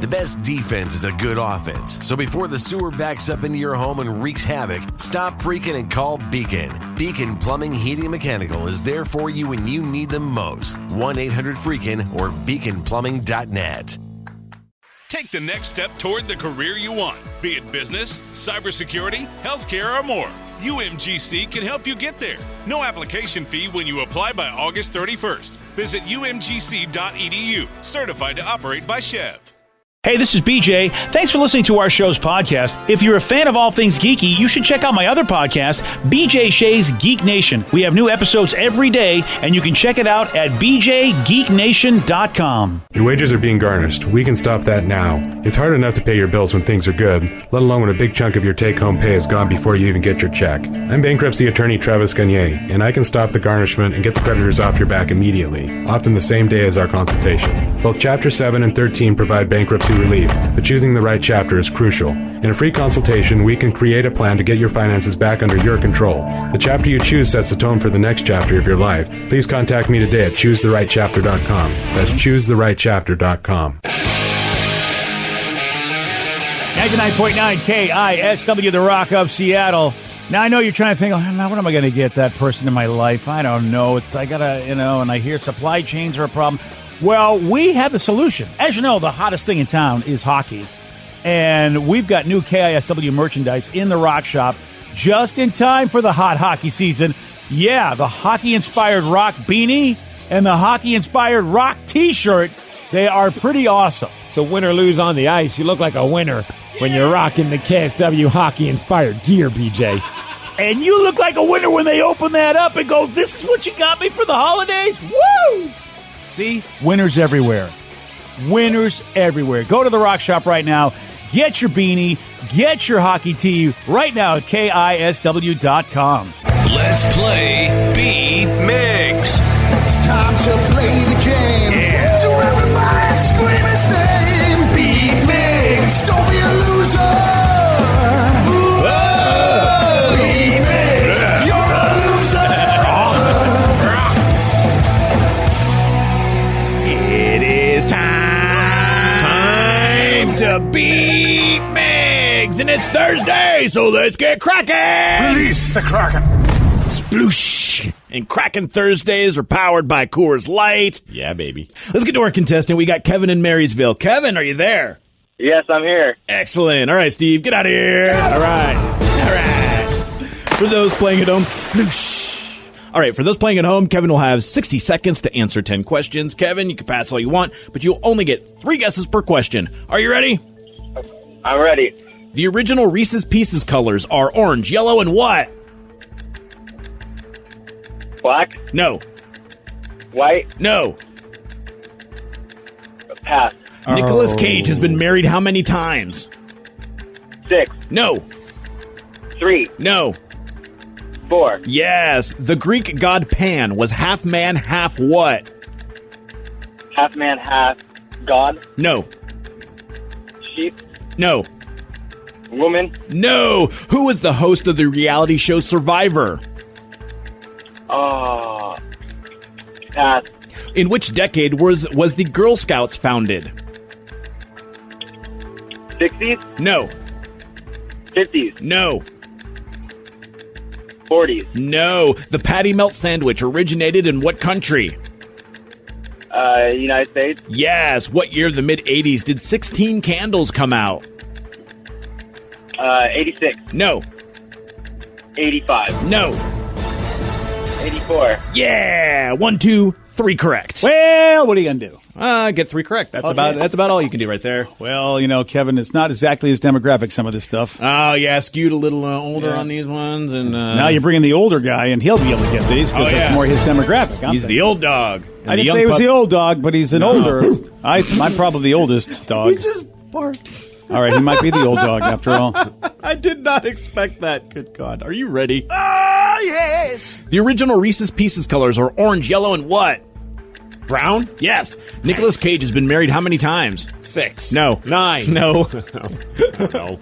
The best defense is a good offense. So before the sewer backs up into your home and wreaks havoc, stop freaking and call Beacon. Beacon Plumbing, Heating, and Mechanical is there for you when you need them most. 1-800-FREAKIN or beaconplumbing.net. Take the next step toward the career you want, be it business, cybersecurity, healthcare, or more. UMGC can help you get there. No application fee when you apply by August 31st. Visit umgc.edu. Certified to operate by Chev. Hey, this is BJ. Thanks for listening to our show's podcast. If you're a fan of all things geeky, you should check out my other podcast, BJ Shea's Geek Nation. We have new episodes every day, and you can check it out at bjgeeknation.com. Your wages are being garnished. We can stop that now. It's hard enough to pay your bills when things are good, let alone when a big chunk of your take-home pay is gone before you even get your check. I'm bankruptcy attorney Travis Gagne, and I can stop the garnishment and get the creditors off your back immediately, often the same day as our consultation. Both Chapter 7 and 13 provide bankruptcy relief, but choosing the right chapter is crucial. In a free consultation, we can create a plan to get your finances back under your control. The chapter you choose sets the tone for the next chapter of your life. Please contact me today at choosetherightchapter.com. That's choosetherightchapter.com. 99.9 KISW, the Rock of Seattle. Now, I know you're trying to think, when am I going to get that person in my life? I don't know. I got to, and I hear supply chains are a problem. Well, we have the solution. As you know, the hottest thing in town is hockey. And we've got new KISW merchandise in the Rock Shop just in time for the hot hockey season. Yeah, the hockey-inspired Rock beanie and the hockey-inspired Rock t-shirt, they are pretty awesome. So win or lose on the ice, you look like a winner when you're rocking the KSW hockey-inspired gear, BJ. And you look like a winner when they open that up and go, this is what you got me for the holidays? Woo! See? Winners everywhere. Winners everywhere. Go to the Rock Shop right now. Get your beanie. Get your hockey tee right now at KISW.com. Let's play Beat Migs. It's time to play the game. Yeah. So everybody scream his name. Beat Migs. Don't be a loser. Beat Migs. You're a loser. It is time to beat Migs, and it's Thursday, so let's get cracking! Release the Kraken. Sploosh! And Kraken Thursdays are powered by Coors Light. Yeah, baby. Let's get to our contestant. We got Kevin in Marysville. Kevin, are you there? Yes, I'm here. Excellent. All right, Steve, get out of here. All right. For those playing at home, sploosh. All right, for those playing at home, Kevin will have 60 seconds to answer 10 questions. Kevin, you can pass all you want, but you'll only get 3 guesses per question. Are you ready? I'm ready. The original Reese's Pieces colors are orange, yellow, and what? Black, No. white, No. pass. Nicolas Cage has been married how many times? 6, No. 3, No. 4. Yes. The Greek god Pan was half man, half what? Half man, half god. No. Sheep, No. woman. No. Who was the host of the reality show Survivor? Pass. In which decade was the Girl Scouts founded? 60s, No. 50s, No. 40s. No. The Patty Melt sandwich originated in what country? United States. Yes. What year of the mid-'80s did 16 Candles come out? 86, No. 85, No. 84. Yeah. 1, 2, 3 correct. Well, what are you going to do? Get 3 correct. That's Okay. about all you can do right there. Well, Kevin, it's not exactly his demographic, some of this stuff. Oh, yeah, skewed a little older Yeah. on these ones. And Now you're bringing the older guy, and he'll be able to get these because Oh, yeah. it's more his demographic. he's the old dog. I didn't say he was the old dog, but he's an older. I'm probably the oldest dog. He just barked. All right, he might be the old dog after all. I did not expect that. Good God. Are you ready? Ah, yes. The original Reese's Pieces colors are orange, yellow, and what? Brown? Yes. Nicolas Cage has been married how many times? 6. No. 9. No. No.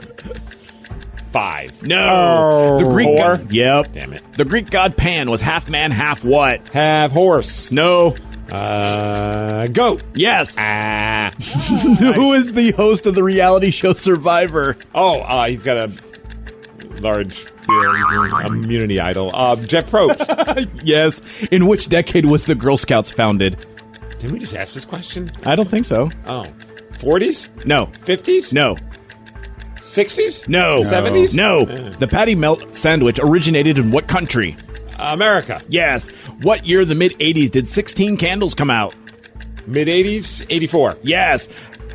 5. No. The Greek 4. god. Yep. Damn it. The Greek god Pan was half man, half what? Have horse. No. Go. Yes. Ah. Who is the host of the reality show Survivor? He's got a large immunity idol. Jeff Probst. Yes. In which decade was the Girl Scouts founded? Didn't we just ask this question? I don't think so. Oh. 40s? No. 50s? No. 60s? No. 70s? No. The Patty Melt sandwich originated in what country? America. Yes. What year of the mid-'80s did 16 Candles come out? Mid-80s? 84. Yes.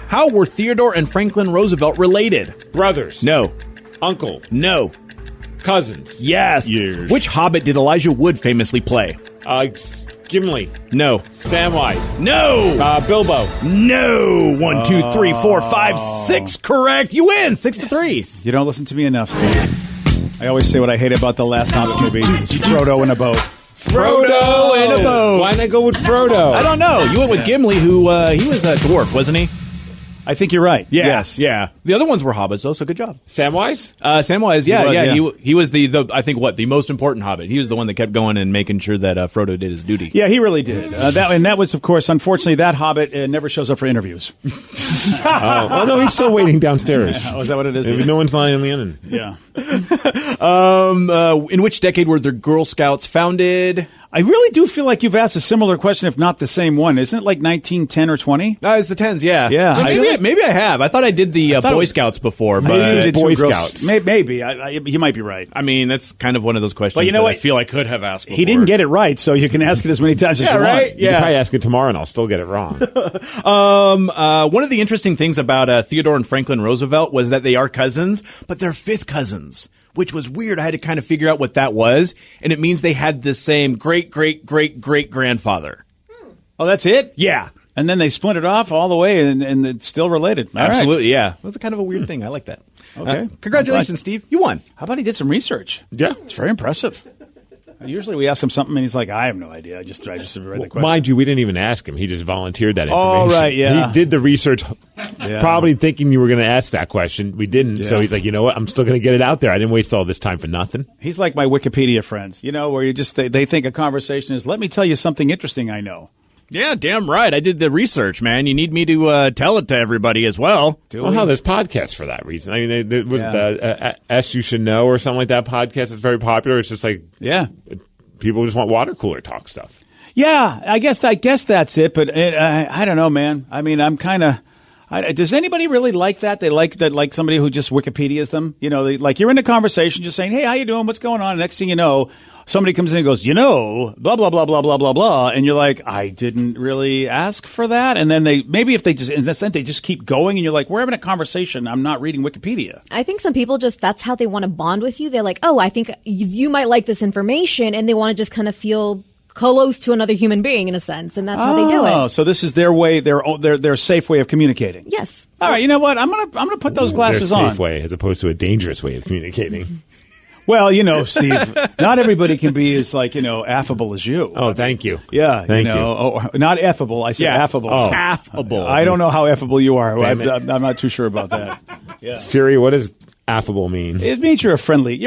How were Theodore and Franklin Roosevelt related? Brothers. No. Uncle. No. Cousins. Yes. Years. Which Hobbit did Elijah Wood famously play? Gimli. No. Samwise. No. Bilbo. No. 1, 2, 3, 4, 5, 6. Correct. You win. 6-3. You don't listen to me enough, Steve. I always say what I hate about the last Hobbit movie. Frodo in a boat. Frodo in a boat. Why not go with Frodo? I don't know. You went with Gimli, who he was a dwarf, wasn't he? I think you're right. Yeah. Yes. Yeah. The other ones were hobbits, though, so good job. Samwise? Samwise, yeah, was, yeah. yeah. He was the I think the most important hobbit. He was the one that kept going and making sure that Frodo did his duty. Yeah, he really did. That was, of course, unfortunately, that Hobbit never shows up for interviews. Oh, no, he's still waiting downstairs. Oh, is that what it is? No one's lying on the end. Yeah. In which decade were the Girl Scouts founded? I really do feel like you've asked a similar question, if not the same one. Isn't it like 1910 or 20? It's the 10s, yeah. Yeah. So maybe I have. I thought I did the thought it Boy was- Scouts before, Maybe you but did Boy two Girl- Scouts. Maybe. You might be right. I mean, that's kind of one of those questions But you know that what? I feel I could have asked before. He didn't get it right, so you can ask it as many times as you right? want. You can probably ask it tomorrow and I'll still get it wrong. One of the interesting things about Theodore and Franklin Roosevelt was that they are cousins, but they're fifth cousins, which was weird. I had to kind of figure out what that was, and it means they had the same great-great-great-great-grandfather. Oh, that's it? Yeah. And then they splintered off all the way, and it's still related. All right. Absolutely, yeah. It was kind of a weird thing. I like that. Okay. Congratulations, Steve. You won. How about he did some research? Yeah. It's very impressive. Usually we ask him something, and he's like, I have no idea. I just read the question. Mind you, we didn't even ask him. He just volunteered that Oh, information. right, yeah. He did the research probably thinking you were going to ask that question. We didn't. Yeah. So he's like, you know what? I'm still going to get it out there. I didn't waste all this time for nothing. He's like my Wikipedia friends, where you just they think a conversation is, let me tell you something interesting I know. Yeah, damn right. I did the research, man. You need me to tell it to everybody as well. Well, there's podcasts for that reason. I mean, with the S You Should Know or something like that podcast is very popular. It's just like people just want water cooler talk stuff. Yeah, I guess that's it. But I don't know, man. I mean, I'm kind of. Does anybody really like that? They like that, like somebody who just Wikipedias them. Like you're in a conversation, just saying, "Hey, how you doing? What's going on?" And next thing you know, somebody comes in and goes, blah blah blah blah blah blah blah, and you're like, I didn't really ask for that. And then they just keep going, and you're like, we're having a conversation. I'm not reading Wikipedia. I think some people that's how they want to bond with you. They're like, oh, I think you might like this information, and they want to just kind of feel close to another human being in a sense, and that's how they do it. Oh, so this is their way, their safe way of communicating. Yes. All right, you know what? I'm gonna put those glasses Their on. safe way as opposed to a dangerous way of communicating. Well, Steve, not everybody can be as affable as you. Oh, thank you. Yeah, Thank you. Oh, not affable. I said affable. Oh. Affable. I don't know how affable you are. Damn it. I'm not too sure about that. Yeah. Siri, what does affable mean? It means you're a friendly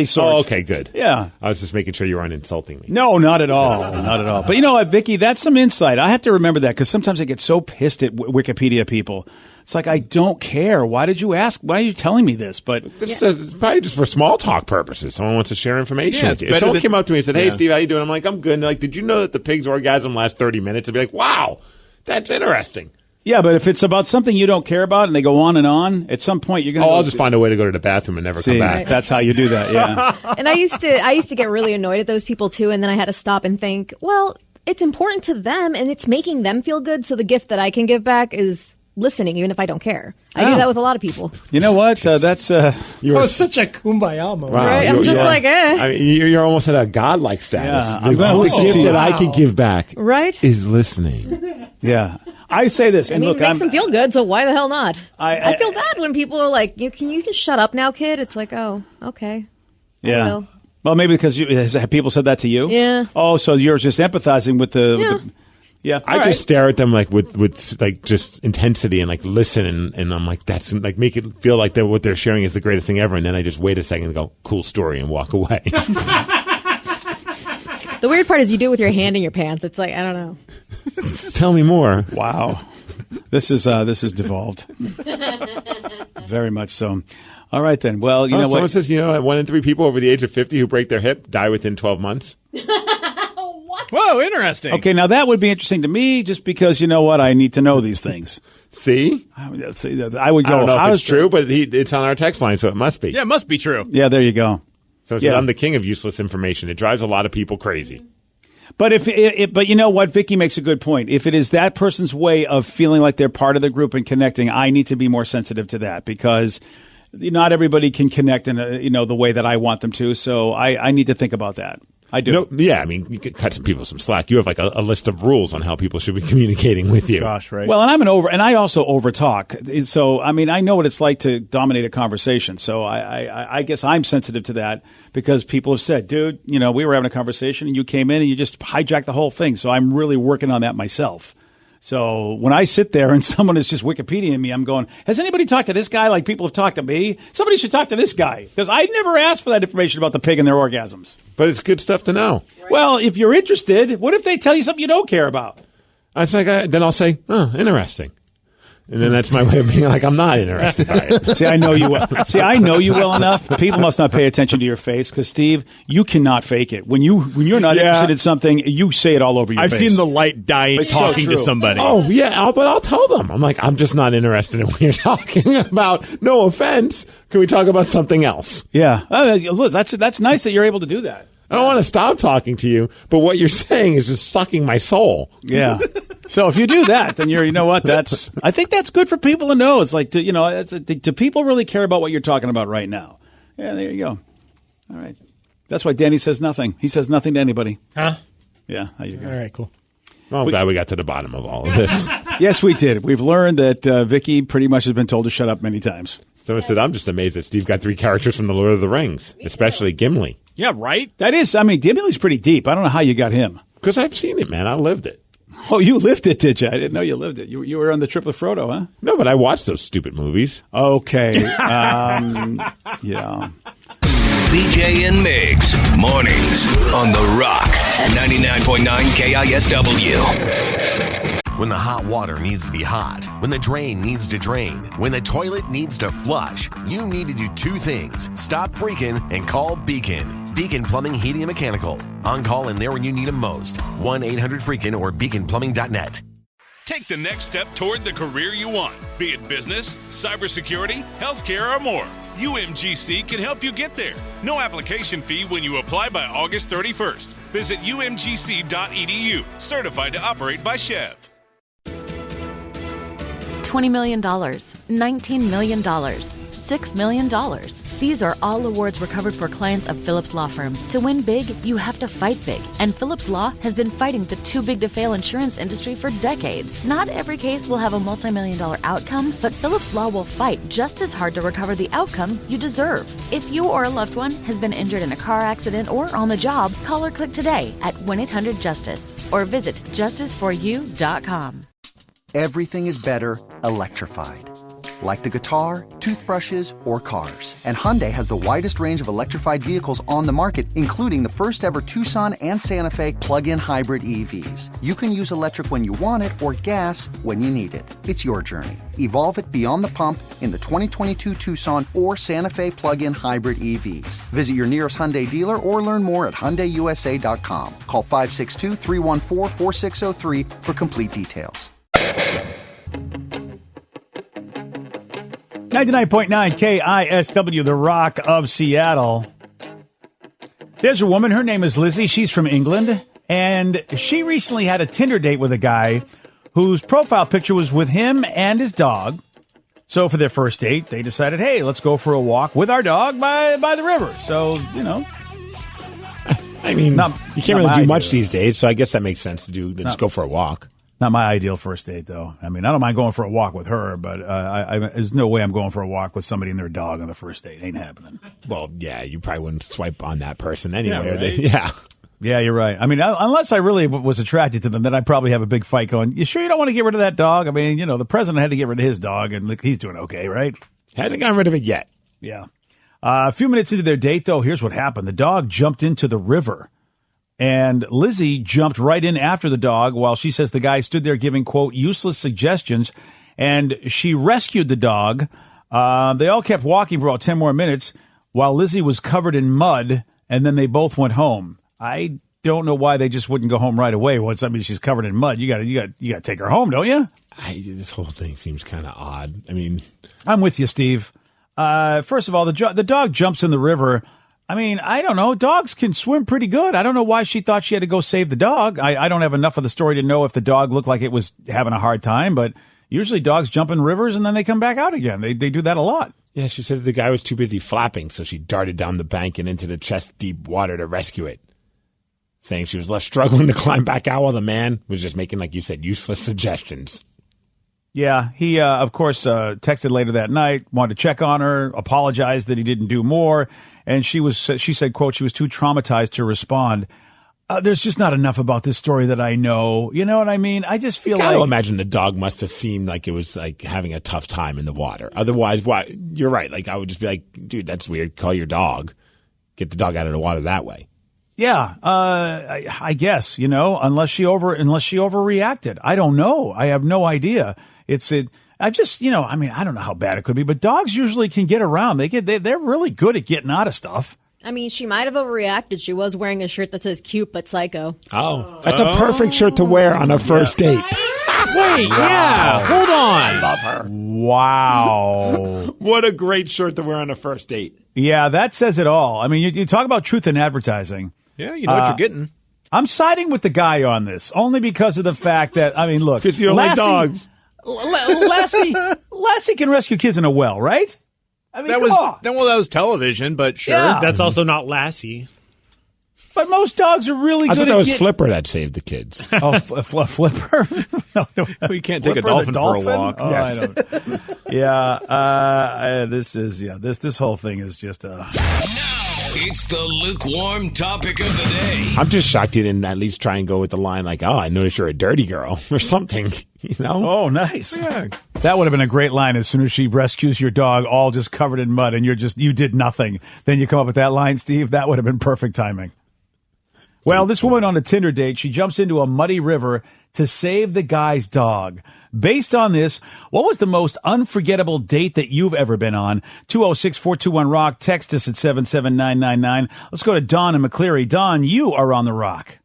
sort. Oh, okay, good. Yeah. I was just making sure you weren't insulting me. No, not at all. Not at all. But you know what, Vicky, that's some insight. I have to remember that because sometimes I get so pissed at Wikipedia people. It's like, I don't care. Why did you ask? Why are you telling me this? But This is probably just for small talk purposes. Someone wants to share information Yeah, with you. it's If someone better came up to me and said, hey, yeah. Steve, how you doing? I'm like, I'm good. And they're like, did you know that the pig's orgasm lasts 30 minutes? I'd be like, wow, that's interesting. yeah, but if it's about something you don't care about and they go on, at some point you're going to I'll just find a way to go to the bathroom and never come back. That's how you do that, yeah. And I used to get really annoyed at those people too, and then I had to stop and think, well, it's important to them and it's making them feel good, so the gift that I can give back is listening, even if I don't care. I do that with a lot of people. You know what? That's That was such a kumbaya moment. Wow, Right? I'm you're- just yeah. like, I mean, you're almost at a godlike status. Yeah, I'm gonna the listen gift to you. that I could give back Right? is listening. yeah. I say this, I and mean, look, it makes them feel good, so why the hell not? I I feel bad when people are like, you can shut up now, kid. It's like, oh, okay. yeah. will. Well, maybe because have people said that to you? Yeah. Oh, so you're just empathizing with the. Yeah. Yeah. I all just right. stare at them like with like just intensity and like listen and I'm like that's like make it feel like what they're sharing is the greatest thing ever, and then I just wait a second and go cool story and walk away. The weird part is you do it with your hand in your pants. It's like, I don't know. Tell me more. Wow. This is devolved. Very much so. All right, then. Well, you know someone what? says, 1 in 3 people over the age of 50 who break their hip die within 12 months. Whoa, interesting. Okay, now that would be interesting to me just because, you know what, I need to know these things. See? I would go, I don't know if it's true, but it's on our text line, so it must be. Yeah, it must be true. Yeah, there you go. So it says, I'm the king of useless information. It drives a lot of people crazy. But but you know what, Vicky makes a good point. If it is that person's way of feeling like they're part of the group and connecting, I need to be more sensitive to that because not everybody can connect in the way that I want them to. So I need to think about that. I do. No, yeah, I mean, you could cut some people some slack. You have like a list of rules on how people should be communicating with you. Gosh, right. Well, and I also overtalk. So, I mean, I know what it's like to dominate a conversation. So I guess I'm sensitive to that because people have said, dude, we were having a conversation and you came in and you just hijacked the whole thing. So I'm really working on that myself. So when I sit there and someone is just Wikipediaing me, I'm going, has anybody talked to this guy like people have talked to me? Somebody should talk to this guy because I never asked for that information about the pig and their orgasms. But it's good stuff to know. Well, if you're interested, what if they tell you something you don't care about? It's like then I'll say, interesting. And then that's my way of being like, I'm not interested by it. See, I know you well. I know you well enough. People must not pay attention to your face because, Steve, you cannot fake it. When you're not interested in something, you say it all over your face. I've seen the light dying talking to somebody. Oh, yeah, but I'll tell them. I'm like, I'm just not interested in what you're talking about. No offense. Can we talk about something else? Yeah. Look, that's nice that you're able to do that. I don't want to stop talking to you, but what you're saying is just sucking my soul. Yeah. So if you do that, then you know what? I think that's good for people to know. It's like, do people really care about what you're talking about right now? Yeah, there you go. All right. That's why Danny says nothing. He says nothing to anybody. Huh? Yeah. There you go. All right, cool. Well, I'm glad we got to the bottom of all of this. Yes, we did. We've learned that Vicky pretty much has been told to shut up many times. Someone said, I'm just amazed that Steve got 3 characters from The Lord of the Rings, especially Gimli. Yeah, right? That is, Gimli's pretty deep. I don't know how you got him. Because I've seen it, man. I lived it. Oh, you lived it, did you? I didn't know you lived it. You were on the trip with Frodo, huh? No, but I watched those stupid movies. Okay. Yeah. BJ and Migs, mornings on The Rock, 99.9 KISW. When the hot water needs to be hot, when the drain needs to drain, when the toilet needs to flush, you need to do 2 things. Stop freaking and call Beacon. Beacon Plumbing, Heating, and Mechanical. On call and there when you need them most. 1-800-FREAKIN or beaconplumbing.net. Take the next step toward the career you want, be it business, cybersecurity, healthcare, or more. UMGC can help you get there. No application fee when you apply by August 31st. Visit umgc.edu, certified to operate by Chev. $20 million, $19 million, $6 million. These are all awards recovered for clients of Phillips Law Firm. To win big, you have to fight big. And Phillips Law has been fighting the too big to fail insurance industry for decades. Not every case will have a multi-million-dollar outcome, but Phillips Law will fight just as hard to recover the outcome you deserve. If you or a loved one has been injured in a car accident or on the job, call or click today at 1-800-JUSTICE or visit justiceforyou.com. Everything is better electrified. Like the guitar, toothbrushes, or cars. And Hyundai has the widest range of electrified vehicles on the market, including the first ever Tucson and Santa Fe plug-in hybrid EVs. You can use electric when you want it or gas when you need it. It's your journey. Evolve it beyond the pump in the 2022 Tucson or Santa Fe plug-in hybrid EVs. Visit your nearest Hyundai dealer or learn more at HyundaiUSA.com. Call 562-314-4603 for complete details. 99.9 KISW, The Rock of Seattle. There's a woman, her name is Lizzie. She's from England, and she recently had a Tinder date with a guy whose profile picture was with him and his dog. So for their first date, they decided, hey, let's go for a walk with our dog by the river. So, I mean, you can't really do much these days, so I guess that makes sense to just go for a walk. Not my ideal first date, though. I mean, I don't mind going for a walk with her, but there's no way I'm going for a walk with somebody and their dog on the first date. Ain't happening. Well, yeah, you probably wouldn't swipe on that person anyway. Yeah, right? Yeah, you're right. I mean, unless I really was attracted to them, then I'd probably have a big fight going, you sure you don't want to get rid of that dog? I mean, the president had to get rid of his dog, and look, he's doing okay, right? Hasn't gotten rid of it yet. Yeah. A few minutes into their date, though, here's what happened. The dog jumped into the river. And Lizzie jumped right in after the dog while she says the guy stood there giving, quote, useless suggestions. And she rescued the dog. They all kept walking for about 10 more minutes while Lizzie was covered in mud. And then they both went home. I don't know why they just wouldn't go home right away. Once, I mean, she's covered in mud. You gotta take her home, don't you? This whole thing seems kind of odd. I mean, I'm with you, Steve. First of all, the dog jumps in the river. I mean, I don't know. Dogs can swim pretty good. I don't know why she thought she had to go save the dog. I don't have enough of the story to know if the dog looked like it was having a hard time, but usually dogs jump in rivers and then they come back out again. They do that a lot. Yeah, she said the guy was too busy flapping, so she darted down the bank and into the chest-deep water to rescue it, saying she was less struggling to climb back out while the man was just making, like you said, useless suggestions. Yeah, he, of course, texted later that night, wanted to check on her, apologized that he didn't do more, and she said, quote, she was too traumatized to respond. There's just not enough about this story that I know. You know what I mean? I just feel I imagine the dog must have seemed like it was like having a tough time in the water. Otherwise, why? You're right. Like, I would just be like, dude, that's weird. Call your dog. Get the dog out of the water that way. Yeah, I guess, unless she overreacted. I don't know. I have no idea. I don't know how bad it could be, but dogs usually can get around. They're really good at getting out of stuff. I mean, she might have overreacted. She was wearing a shirt that says cute but psycho. Oh, that's a perfect shirt to wear on a first date. Wait, yeah, hold on. I love her. Wow. What a great shirt to wear on a first date. Yeah, that says it all. I mean, you talk about truth in advertising. Yeah, you know what you're getting. I'm siding with the guy on this, only because of the fact that, I mean, look. Because you don't like dogs. Lassie can rescue kids in a well, right? I mean, that was television, but sure. Yeah. That's also not Lassie. But most dogs are really I good thought that at was Flipper that saved the kids. Oh, Flipper? We can't take a dolphin for a walk. Oh, yes. I don't. Yeah, this whole thing is just It's the lukewarm topic of the day. I'm just shocked you didn't at least try and go with the line like, oh, I noticed you're a dirty girl or something, Oh, nice. Yeah. That would have been a great line as soon as she rescues your dog all just covered in mud and you did nothing. Then you come up with that line, Steve. That would have been perfect timing. Well, this woman on a Tinder date, she jumps into a muddy river to save the guy's dog. Based on this, what was the most unforgettable date that you've ever been on? 206-421-ROCK. Text us at 77999. Let's go to Dawn and McCleary. Dawn, you are on the Rock.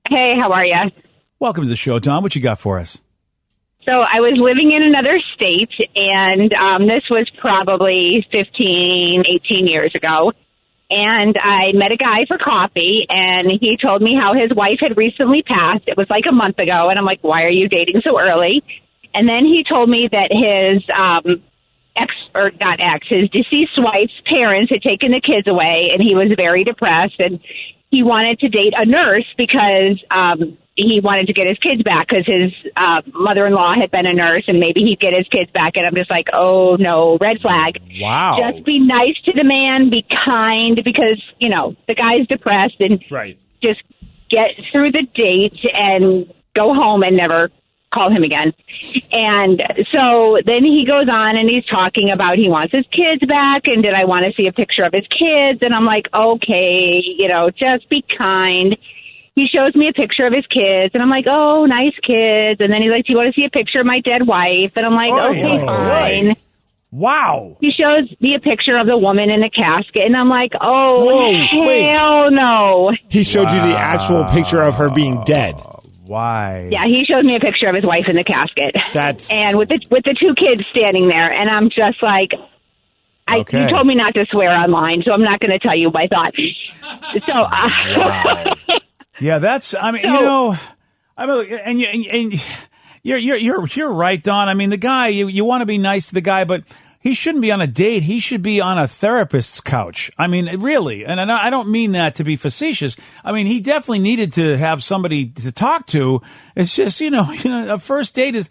Hey, how are you? Welcome to the show, Dawn. What you got for us? So I was living in another state, and this was probably 15, 18 years ago. And I met a guy for coffee, and he told me how his wife had recently passed. It was like a month ago, and I'm like, why are you dating so early? And then he told me that his his deceased wife's parents had taken the kids away, and he was very depressed, and he wanted to date a nurse because he wanted to get his kids back because his mother-in-law had been a nurse, and maybe he'd get his kids back. And I'm just like, oh, no, red flag. Wow. Just be nice to the man, be kind, because, the guy's depressed, and just get through the date and go home and never call him again. And so then he goes on and he's talking about he wants his kids back, and did I want to see a picture of his kids? And I'm like, okay, just be kind. He shows me a picture of his kids, and I'm like, oh, nice kids. And then he's like, do you want to see a picture of my dead wife? And I'm like, okay, fine. Wow. He shows me a picture of the woman in the casket, and I'm like, oh, hell no. He showed you the actual picture of her being dead. Why? Yeah, he showed me a picture of his wife in the casket. And with the two kids standing there, and I'm just like, you told me not to swear online, so I'm not going to tell you my thought. So, wow. Yeah, that's. I mean, you're right, Don. I mean, the guy. You want to be nice to the guy, but he shouldn't be on a date. He should be on a therapist's couch. I mean, really. And I don't mean that to be facetious. I mean, he definitely needed to have somebody to talk to. It's just, a first date is.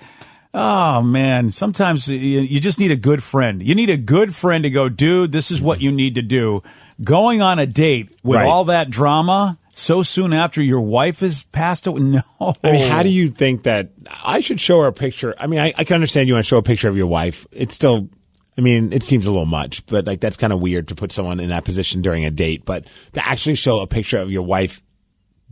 Oh, man, sometimes you just need a good friend. You need a good friend to go, dude, this is what you need to do. Going on a date with all that drama so soon after your wife has passed away? No. I mean, how do you think that I should show her a picture? I mean, I can understand you want to show a picture of your wife. It's still, I mean, it seems a little much, but that's kind of weird to put someone in that position during a date. But to actually show a picture of your wife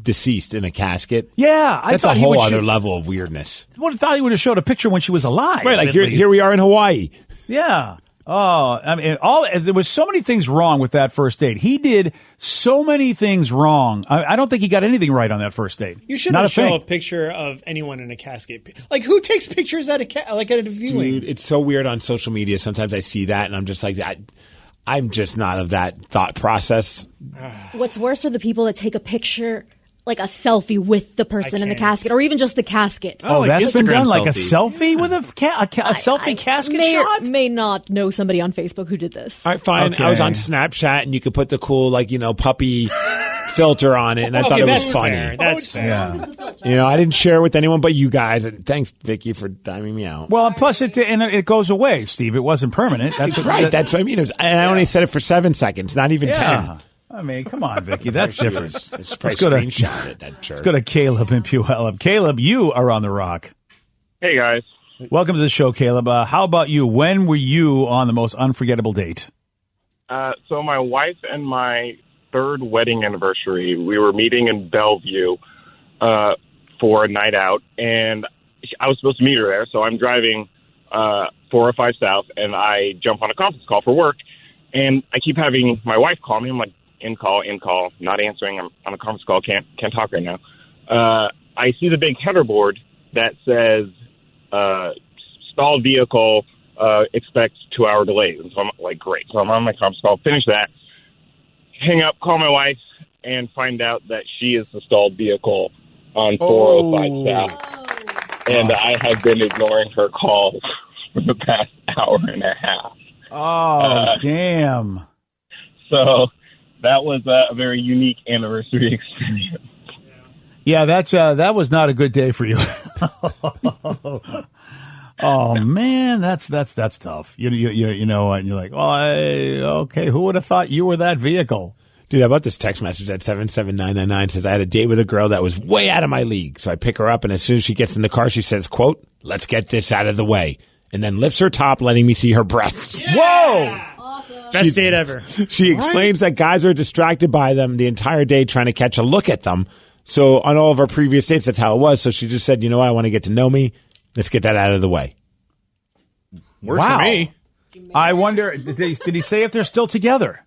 deceased in a casket. Yeah, that's a whole other level of weirdness. I would have thought he would have showed a picture when she was alive. Right, like here we are in Hawaii. Yeah. Oh, I mean, there was so many things wrong with that first date. He did so many things wrong. I don't think he got anything right on that first date. You shouldn't show a picture of anyone in a casket. Like, who takes pictures at a viewing? Dude, it's so weird on social media. Sometimes I see that, and I'm just like, I'm just not of that thought process. What's worse are the people that take a picture, like a selfie with the person in the casket, or even just the casket. Oh, like that's Instagram been done? Selfies. Like a selfie with a selfie casket shot? May not know somebody on Facebook who did this. All right, fine. Okay. I was on Snapchat, and you could put the cool, puppy filter on it, and I thought it was funny. Fair. That's fair. Yeah. I didn't share it with anyone but you guys. And thanks, Vicky, for diming me out. Well, plus it goes away, Steve. It wasn't permanent. That's right. That's what I mean. I only said it for 7 seconds, not even 10. I mean, come on, Vicky. That's different. Let's go to screenshot it. Let's go to Caleb in Puyallup. Caleb, you are on the Rock. Hey, guys. Welcome to the show, Caleb. How about you? When were you on the most unforgettable date? So my wife and my third wedding anniversary, we were meeting in Bellevue for a night out, and I was supposed to meet her there. So I'm driving 405 South, and I jump on a conference call for work, and I keep having my wife call me. I'm like, in call, not answering. I'm on a conference call, can't talk right now. I see the big header board that says stalled vehicle, expects 2-hour delays. And so I'm like, great. So I'm on my conference call, finish that, hang up, call my wife, and find out that she is the stalled vehicle on 405 South. And I have been ignoring her calls for the past hour and a half. Oh, damn. So that was a very unique anniversary experience. Yeah, that was not a good day for you. Oh man, that's tough. You know, and you're like, okay, who would have thought you were that vehicle? Dude, how about this text message at 77999 says, I had a date with a girl that was way out of my league. So I pick her up, and as soon as she gets in the car, she says, quote, let's get this out of the way. And then lifts her top, letting me see her breasts. Yeah! Whoa! Awesome. Best date ever. She explains that guys are distracted by them the entire day trying to catch a look at them. So on all of our previous dates, that's how it was. So she just said, you know what, I want to get to know me. Let's get that out of the way. Works for me. I wonder, did he say if they're still together?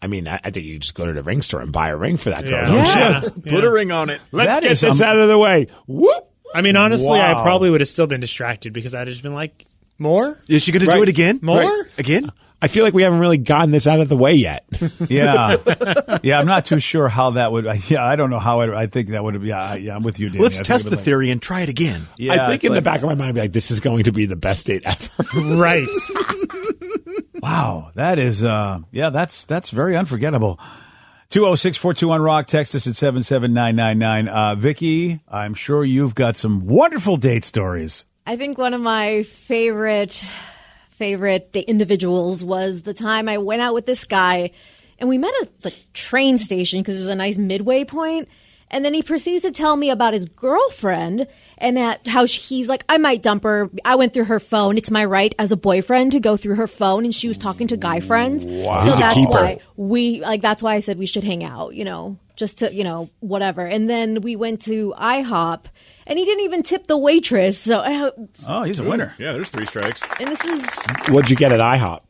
I mean, I think you just go to the ring store and buy a ring for that girl, don't you? Put a ring on it. Let's get this out of the way. Whoop! I mean, honestly, I probably would have still been distracted because I'd just been like, more? Is she going to do it again? More? Right. Again? I feel like we haven't really gotten this out of the way yet. Yeah. Yeah, I'm not too sure how that would. Yeah, I don't know how I think that would. Yeah, I'm with you, Danny. Let's test the theory and try it again. Yeah, I think in the back of my mind, I'd be like, this is going to be the best date ever. Right. Wow. That is, that's very unforgettable. 206-421-ROCK. Text us at 77999. Vicky, I'm sure you've got some wonderful date stories. I think one of my favorite individuals was the time I went out with this guy, and we met at the train station because it was a nice midway point. And then he proceeds to tell me about his girlfriend and how he's like, I might dump her. I went through her phone. It's my right as a boyfriend to go through her phone. And she was talking to guy friends. Wow. So that's why I said we should hang out, just to, whatever. And then we went to IHOP, and he didn't even tip the waitress. So, he's a winner. Yeah, there's 3 strikes. And this is. What'd you get at IHOP?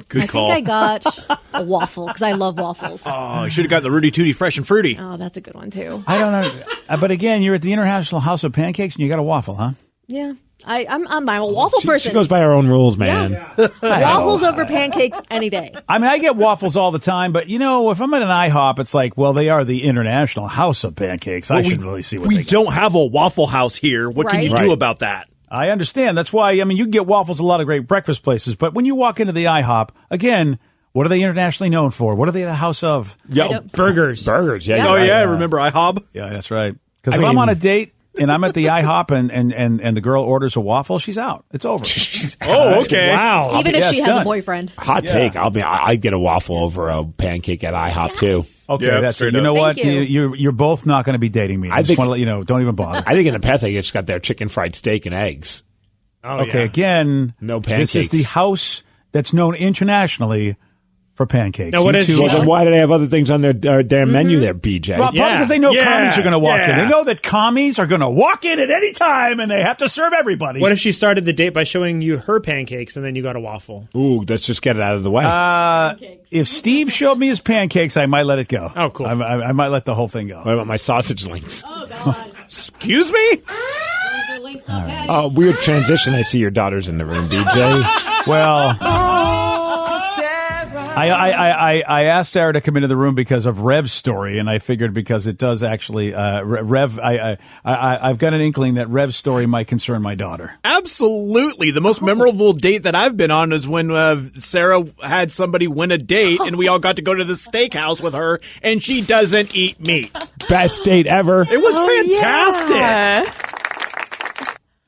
Good call. I think I got a waffle because I love waffles. Oh, you should have got the Rudy Tooty Fresh and Fruity. Oh, that's a good one, too. I don't know. But again, you're at the International House of Pancakes, and you got a waffle, huh? Yeah. I'm a waffle person. She goes by her own rules, man. Yeah. Waffles over pancakes any day. I mean, I get waffles all the time, but, if I'm at an IHOP, it's like, well, they are the International House of Pancakes. I should really see what we don't have a Waffle House here. What can you do about that? I understand. That's why, you can get waffles at a lot of great breakfast places, but when you walk into the IHOP, again, what are they internationally known for? What are they the house of? Yeah, burgers. Burgers, yeah. Oh, yeah, remember IHOP? Yeah, that's right. Because if I'm on a date and I'm at the IHOP and the girl orders a waffle, she's out. It's over. Oh, okay. Wow. Even if she has a boyfriend. Hot take. I'd get a waffle over a pancake at IHOP, too. Okay, that's it. You know what? You're both not going to be dating me. I just want to let you know. Don't even bother. I think in the past they just got their chicken fried steak and eggs. Oh, okay, again, no pancakes. This is the house that's known internationally for pancakes. Now, what You if two- she- Well, then why do they have other things on their damn menu there, BJ? Well, probably because they know commies are going to walk in. yeah. They know that commies are going to walk in at any time, and they have to serve everybody. What if she started the date by showing you her pancakes and then you got a waffle? Ooh, let's just get it out of the way. If Steve showed me his pancakes, I might let it go. Oh, cool. I might let the whole thing go. What about my sausage links? Oh, God. Excuse me? Oh, weird transition. I see your daughter's in the room, BJ. Well, I asked Sarah to come into the room because of Rev's story, and I figured because it does actually Rev. I've got an inkling that Rev's story might concern my daughter. Absolutely. The most memorable date that I've been on is when Sarah had somebody win a date, and we all got to go to the steakhouse with her, and she doesn't eat meat. Best date ever. It was fantastic. Yeah.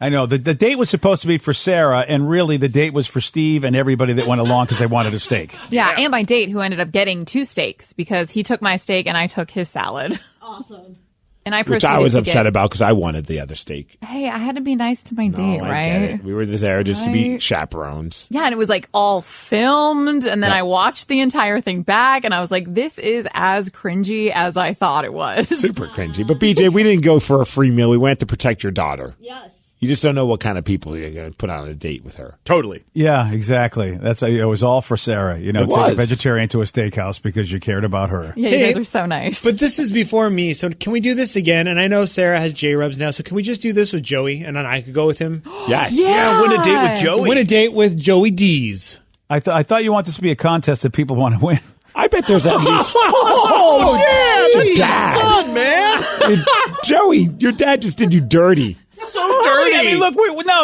I know the date was supposed to be for Sarah, and really the date was for Steve and everybody that went along because they wanted a steak. Yeah, and my date who ended up getting 2 steaks because he took my steak and I took his salad. Awesome. And I Which proceeded I was to upset get, about because I wanted the other steak. Hey, I had to be nice to my date, I right? get it. We were there just to be Right. chaperones. Yeah, and it was like all filmed, and then Yeah. I watched the entire thing back, and I was like, this is as cringy as I thought it was. Super cringy. But BJ, we didn't go for a free meal. We went to protect your daughter. Yes. You just don't know what kind of people you're going to put on a date with her. Totally. Yeah, exactly. It was all for Sarah. You know, It take a was. vegetarian to a steakhouse because you cared about her. Yeah, you guys are so nice. But this is before me, so can we do this again? And I know Sarah has J-Rubs now, so can we just do this with Joey, and then I could go with him? Yes. Yeah, win a date with Joey. Win a date with Joey D's. I thought you want this to be a contest that people want to win. I bet there's at least... Oh, damn! Your dad. Son, man! Joey, your dad just did you dirty. So dirty. I mean, look,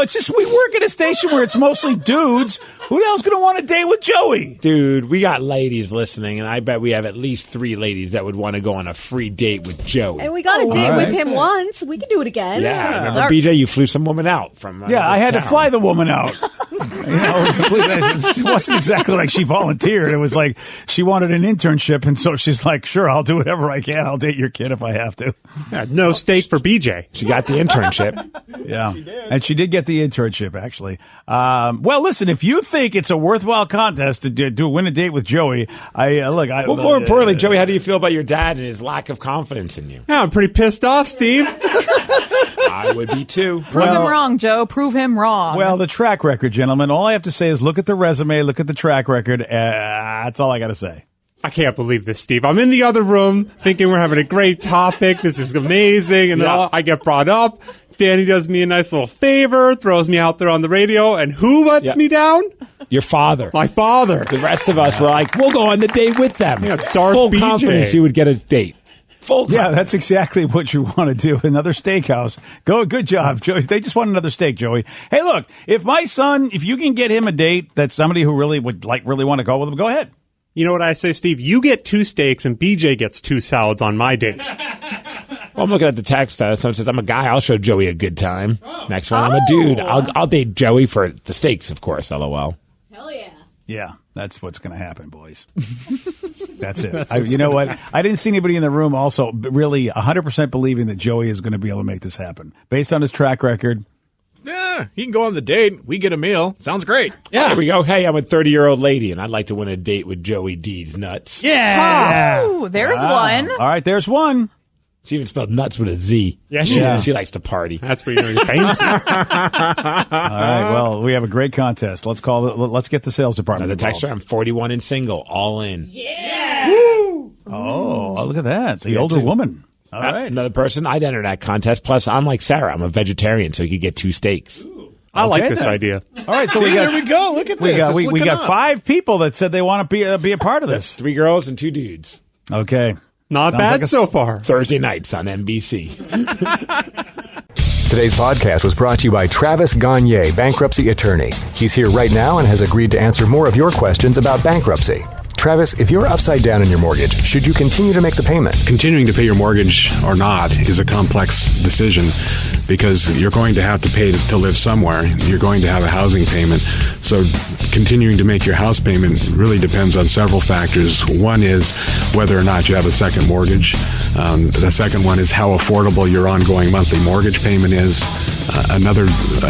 it's just we work at a station where it's mostly dudes. Who the hell's going to want a date with Joey? Dude, we got ladies listening, and I bet we have at least 3 ladies that would want to go on a free date with Joey. And we got a date all with right. him once. We can do it again. Yeah, remember, Our- BJ, you flew some woman out from Yeah, I had to town. fly the woman out. It wasn't exactly like she volunteered. It was like she wanted an internship, and so she's like, sure, I'll do whatever I can. I'll date your kid if I have to. Yeah, no steak for BJ. She got the internship. Yeah, and she did get the internship, actually. Well, listen, if you think it's a worthwhile contest to win a date with Joey, Well, more importantly, Joey, how do you feel about your dad and his lack of confidence in you? Yeah, I'm pretty pissed off, Steve. I would be too. Prove him wrong, Joe. Prove him wrong. Well, the track record, gentlemen. All I have to say is look at the resume, look at the track record. That's all I got to say. I can't believe this, Steve. I'm in the other room thinking we're having a great topic. This is amazing. And then I get brought up. Danny does me a nice little favor, throws me out there on the radio. And who lets me down? Your father. My father. The rest of us were like, we'll go on the date with them. Yeah, Darth Full BJ. confidence you would get a date. Full Yeah, that's exactly what you want to do. Another steakhouse. Good job, Joey. They just want another steak, Joey. Hey, look, if my son, if you can get him a date that's somebody who really would really want to go with him, go ahead. You know what I say, Steve? You get 2 steaks and BJ gets 2 salads on my date. Well, I'm looking at the text. Someone says, I'm a guy. I'll show Joey a good time. Next one, I'm a dude. I'll date Joey for the steaks, of course, LOL. Hell yeah. Yeah, that's what's going to happen, boys. That's it. You know what? I didn't see anybody in the room also really 100% believing that Joey is going to be able to make this happen. Based on his track record. Yeah, he can go on the date. We get a meal. Sounds great. Yeah. There we go. Hey, I'm a 30-year-old lady, and I'd like to win a date with Joey D's nuts. Oh, there's one. All right, there's one. She even spelled nuts with a Z. Yeah, she Yeah. did. She likes to party. That's where you're famous. All right, well, we have a great contest. Let's get the sales department Another involved. texture. I'm 41 and single. All in. Oh, look at that. The Yeah, older 2. woman. All right. Another person. I'd enter that contest. Plus, I'm like Sarah. I'm a vegetarian, so you could get 2 steaks. I like Okay, this then. idea. All right, so See, we got there we go. Look at we this. got It's we looking got up. 5 people that said they want to be a part of this. 3 girls and 2 dudes. Okay. Not Sounds bad like a- so far. Thursday nights on NBC. Today's podcast was brought to you by Travis Gagne, bankruptcy attorney. He's here right now and has agreed to answer more of your questions about bankruptcy. Travis, if you're upside down in your mortgage, should you continue to make the payment? Continuing to pay your mortgage or not is a complex decision because you're going to have to pay to live somewhere. You're going to have a housing payment. So continuing to make your house payment really depends on several factors. One is whether or not you have a second mortgage. The second one is how affordable your ongoing monthly mortgage payment is. Another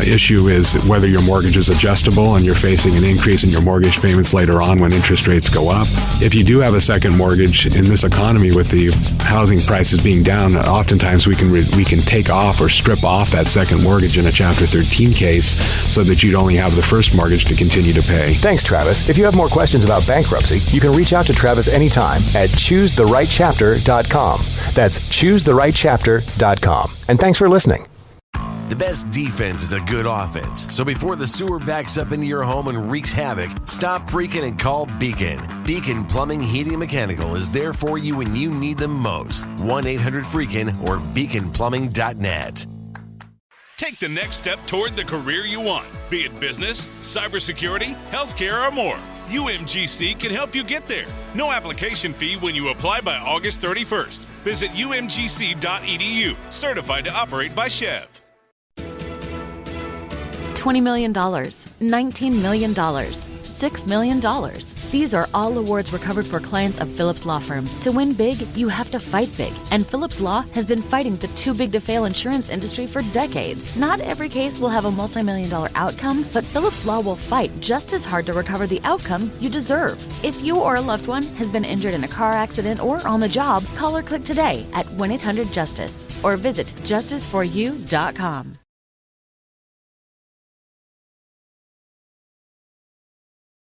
issue is whether your mortgage is adjustable and you're facing an increase in your mortgage payments later on when interest rates go up. If you do have a second mortgage in this economy with the housing prices being down, oftentimes we can take off or strip off that second mortgage in a Chapter 13 case so that you'd only have the first mortgage to continue to pay. Thanks, Travis. If you have more questions about bankruptcy, you can reach out to Travis anytime at choosetherightchapter.com. That's choosetherightchapter.com. And thanks for listening. The best defense is a good offense. So before the sewer backs up into your home and wreaks havoc, stop freaking and call Beacon. Beacon Plumbing, Heating, and Mechanical is there for you when you need them most. 1-800-FREAKIN or beaconplumbing.net. Take the next step toward the career you want, be it business, cybersecurity, healthcare, or more. UMGC can help you get there. No application fee when you apply by August 31st. Visit umgc.edu, certified to operate by Chev. $20 million, $19 million, $6 million. These are all awards recovered for clients of Phillips Law Firm. To win big, you have to fight big. And Phillips Law has been fighting the too big to fail insurance industry for decades. Not every case will have a multi-million-dollar outcome, but Phillips Law will fight just as hard to recover the outcome you deserve. If you or a loved one has been injured in a car accident or on the job, call or click today at 1-800-JUSTICE or visit justiceforyou.com.